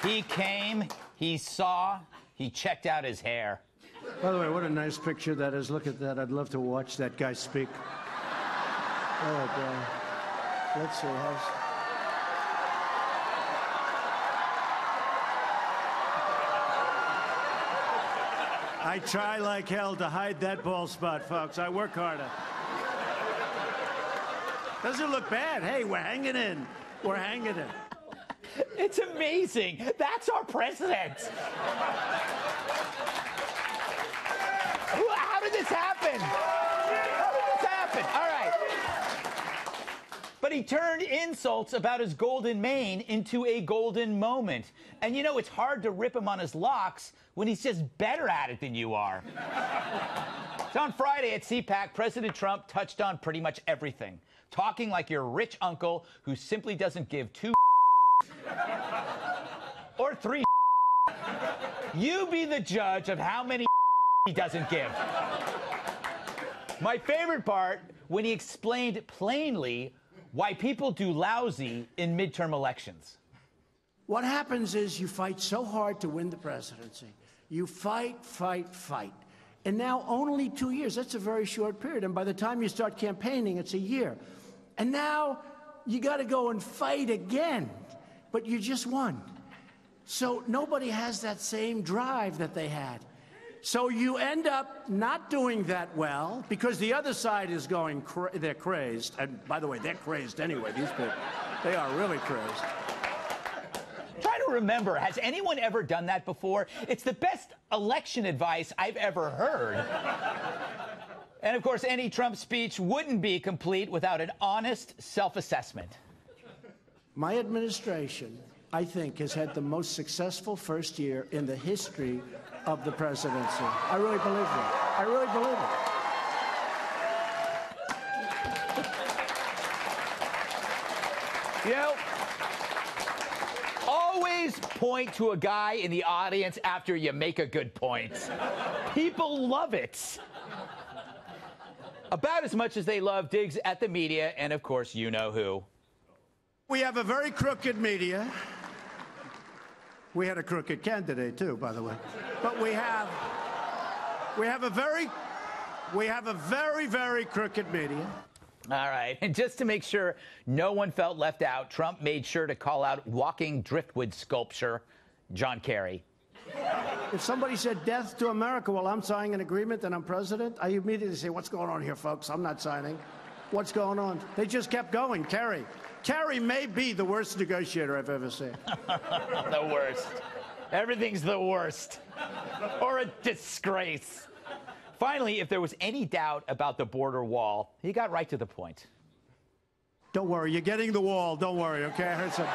He came, he saw, he checked out his hair. By the way, what a nice picture that is. Look at that. I'd love to watch that guy speak. Oh, God. Let's see. I try like hell to hide that bald spot, folks. I work harder. Doesn't look bad. Hey, we're hanging in. We're hanging in. It's amazing. That's our president. How did this happen? How did this happen? All right. But he turned insults about his golden mane into a golden moment. And you know, it's hard to rip him on his locks when he's just better at it than you are. So on Friday at Cpac, President Trump touched on pretty much everything, talking like your rich uncle who simply doesn't give two or three. You be the judge of how many he doesn't give. My favorite part, when he explained plainly why people do lousy in midterm elections. What happens is you fight so hard to win the presidency. You fight. And now only 2 years. That's a very short period. And by the time you start campaigning, it's a year. And now you got to go and fight again. But you just won. So nobody has that same drive that they had. So you end up not doing that well because the other side is going, they're crazed. And by the way, they're crazed anyway, these people. They are really crazed. Try to remember, has anyone ever done that before? It's the best election advice I've ever heard. And of course, any Trump speech wouldn't be complete without an honest self-assessment. My administration, I think, has had the most successful first year in the history of the presidency. I really believe that. I really believe it. You know, always point to a guy in the audience after you make a good point. People love it. About as much as they love digs at the media and, of course, you know who. We have a very crooked media. We had a crooked candidate, too, by the way. But we have a very, very crooked media. All right. And just to make sure no one felt left out, Trump made sure to call out walking driftwood sculpture, John Kerry. If somebody said death to America while I'm signing an agreement and I'm president, I immediately say, what's going on here, folks? I'm not signing. What's going on? They just kept going. Kerry may be the worst negotiator I've ever seen. The worst. Everything's the worst. Or a disgrace. Finally, if there was any doubt about the border wall, he got right to the point. Don't worry, you're getting the wall. Don't worry, okay? I heard some.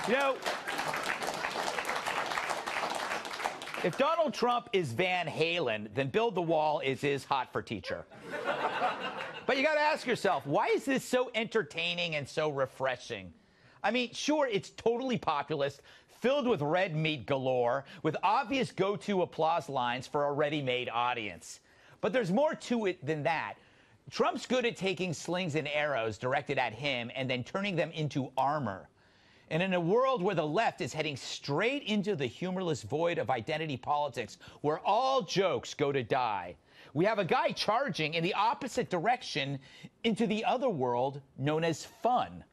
You know, if Donald Trump is Van Halen, then Build the Wall is his Hot for Teacher. But you got to ask yourself, why is this so entertaining and so refreshing? I mean, sure, it's totally populist, filled with red meat galore, with obvious go-to applause lines for a ready-made audience. But there's more to it than that. Trump's good at taking slings and arrows directed at him and then turning them into armor. And in a world where the left is heading straight into the humorless void of identity politics, where all jokes go to die, we have a guy charging in the opposite direction into the other world known as fun.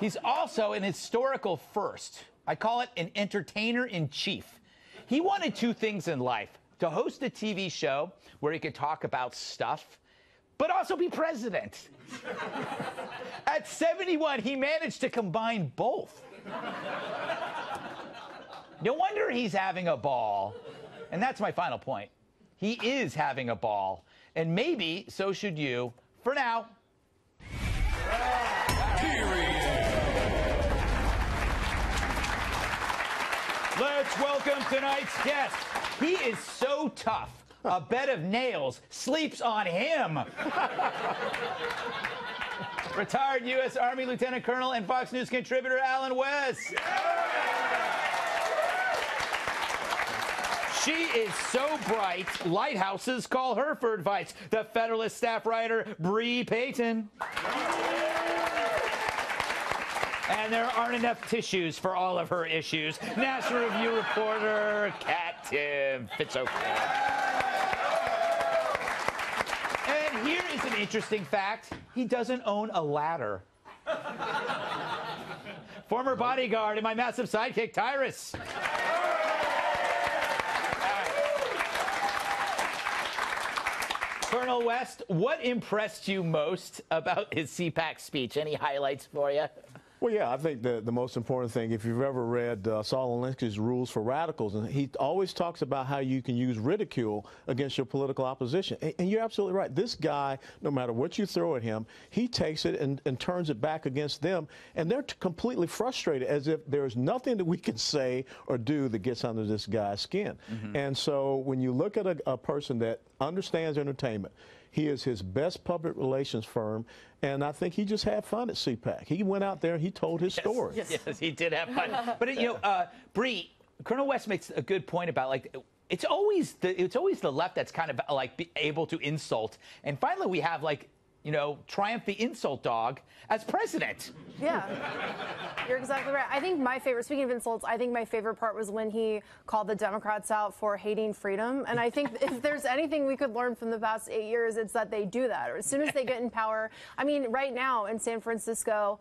He's also an historical first. I call it an entertainer-in-chief. He wanted two things in life: to host a TV show where he could talk about stuff, but also be president. At 71, he managed to combine both. No wonder he's having a ball. And that's my final point. He is having a ball. And maybe so should you. For now. Let's welcome tonight's guest. He is so tough, a bed of nails sleeps on him. Retired U.S. Army Lieutenant Colonel and Fox News contributor Alan West. She is so bright, lighthouses call her for advice. The Federalist staff writer, Bree Payton. And there aren't enough tissues for all of her issues. National Review reporter Kat Tim Fitzoker. And here is an interesting fact. He doesn't own a ladder. Former bodyguard and my massive sidekick, Tyrus. Colonel West, what impressed you most about his Cpac speech? Any highlights for you? Well, yeah, I think the most important thing, if you've ever read Saul Alinsky's Rules for Radicals, and he always talks about how you can use ridicule against your political opposition. And you're absolutely right. This guy, no matter what you throw at him, he takes it and turns it back against them. And they're completely frustrated, as if there's nothing that we can say or do that gets under this guy's skin. And so when you look at a person that understands entertainment, he is his best public relations firm, and I think he just had fun at Cpac. He went out there and he told his story. Yes, he did have fun. But, you know, Bree, Colonel West makes a good point about, like, it's always the left that's kind of, like, able to insult. And finally we have, like, you know, Triumph the insult dog as president. Yeah, you're exactly right. I think my favorite, speaking of insults, I think my favorite part was when he called the Democrats out for hating freedom. And I think if there's anything we could learn from the past 8 years, it's that they do that. Or as soon as they get in power, I mean, right now in San Francisco,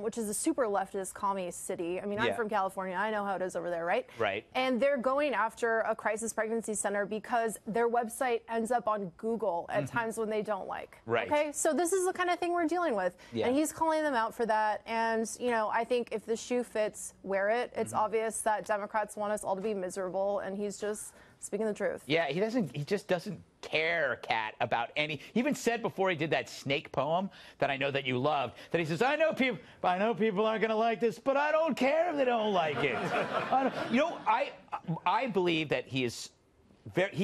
which is a super leftist commie city. I mean, I'm from California. I know how it is over there, right? Right. And they're going after a crisis pregnancy center because their website ends up on Google at times when they don't like. Right. Okay. So this is the kind of thing we're dealing with. And he's calling them out for that. And, you know, I think if the shoe fits, wear it. It's obvious that Democrats want us all to be miserable, and he's just speaking the truth. Yeah, he just doesn't care, Kat, about any. He even said before he did that snake poem that I know that you loved, that he says, I know people aren't going to like this, but I don't care if they don't like it. You know, I believe that he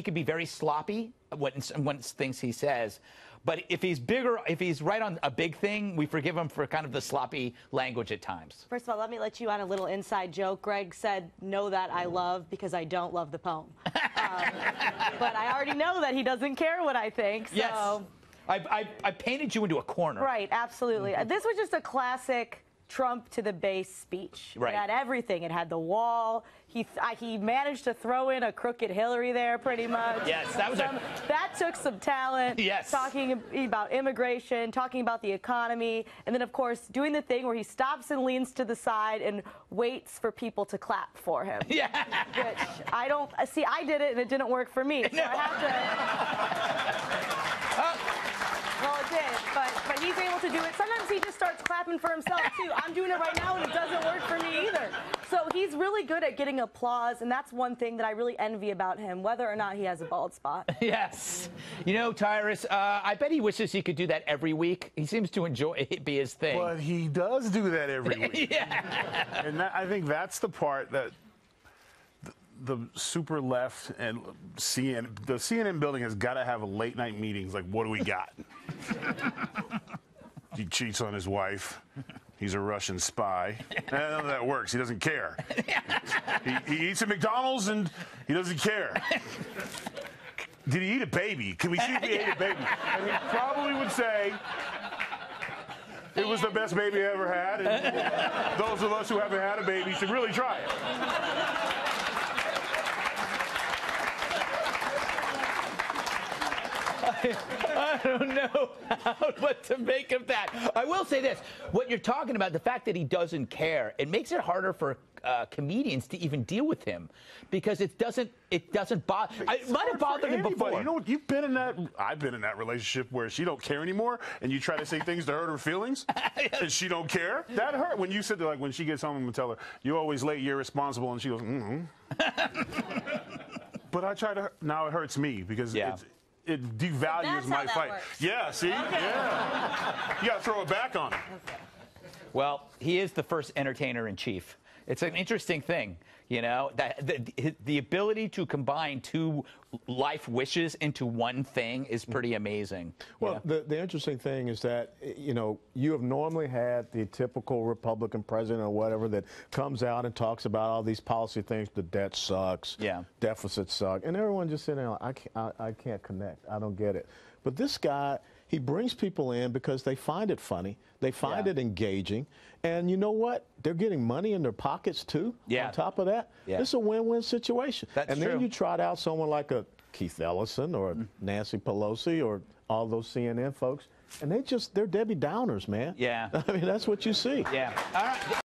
can be very sloppy when things he says. But if he's right on a big thing, we forgive him for kind of the sloppy language at times. First of all, let me let you on a little inside joke. Greg said, know that I love because I don't love the poem. But I already know that he doesn't care what I think. So. Yes. I painted you into a corner. Right, absolutely. This was just a classic Trump to the base speech. Right. It had everything. It had the wall. He managed to throw in a crooked Hillary there, pretty much. Yes, that was that took some talent. Yes. Talking about immigration, talking about the economy, and then of course doing the thing where he stops and leans to the side and waits for people to clap for him. Yeah. Which I don't see. I did it and it didn't work for me. So No. I have to. Well, it did, but he's able to do it. Sometimes he just starts clapping for himself, too. I'm doing it right now, and it doesn't work for me either. So he's really good at getting applause, and that's one thing that I really envy about him, whether or not he has a bald spot. Yes. You know, Tyrus, I bet he wishes he could do that every week. He seems to enjoy it, be his thing. But he does do that every week. Yeah. And I think that's the part that the super left and the CNN building has got to have a late night meetings. Like, what do we got? He cheats on his wife. He's a Russian spy. None of that works. He doesn't care. He eats at McDonald's and he doesn't care. Did he eat a baby? Can we see if he ate a baby? And he probably would say it was the best baby I ever had. And those of us who haven't had a baby should really try it. I don't know what to make of that. I will say this. What you're talking about, the fact that he doesn't care, it makes it harder for comedians to even deal with him because it doesn't bother. It might have bothered him before. You know what? You've been in that. I've been in that relationship where she don't care anymore, and you try to say things to hurt her feelings, and she don't care. That hurt when you said that. Like when she gets home, I'm gonna tell her, "You're always late. You're irresponsible," and she goes, "Mm-hmm." But I try to. Now it hurts me because it devalues my fight. Yeah, see? Okay. Yeah. You got to throw it back on him. Well, he is the first entertainer in chief. It's an interesting thing. You know, that the ability to combine two life wishes into one thing is pretty amazing. Well, the interesting thing is that, you know, you have normally had the typical Republican president or whatever that comes out and talks about all these policy things. The debt sucks. Yeah. Deficits suck. And everyone just sitting there, I can't connect. I don't get it. But this guy, he brings people in because they find it funny. They find it engaging. And you know what? They're getting money in their pockets, too, on top of that. Yeah. It's a win-win situation. That's and true. then you trot out someone like a Keith Ellison or Nancy Pelosi or all those CNN folks, and they're Debbie Downers, man. Yeah. I mean, that's what you see. Yeah. All right.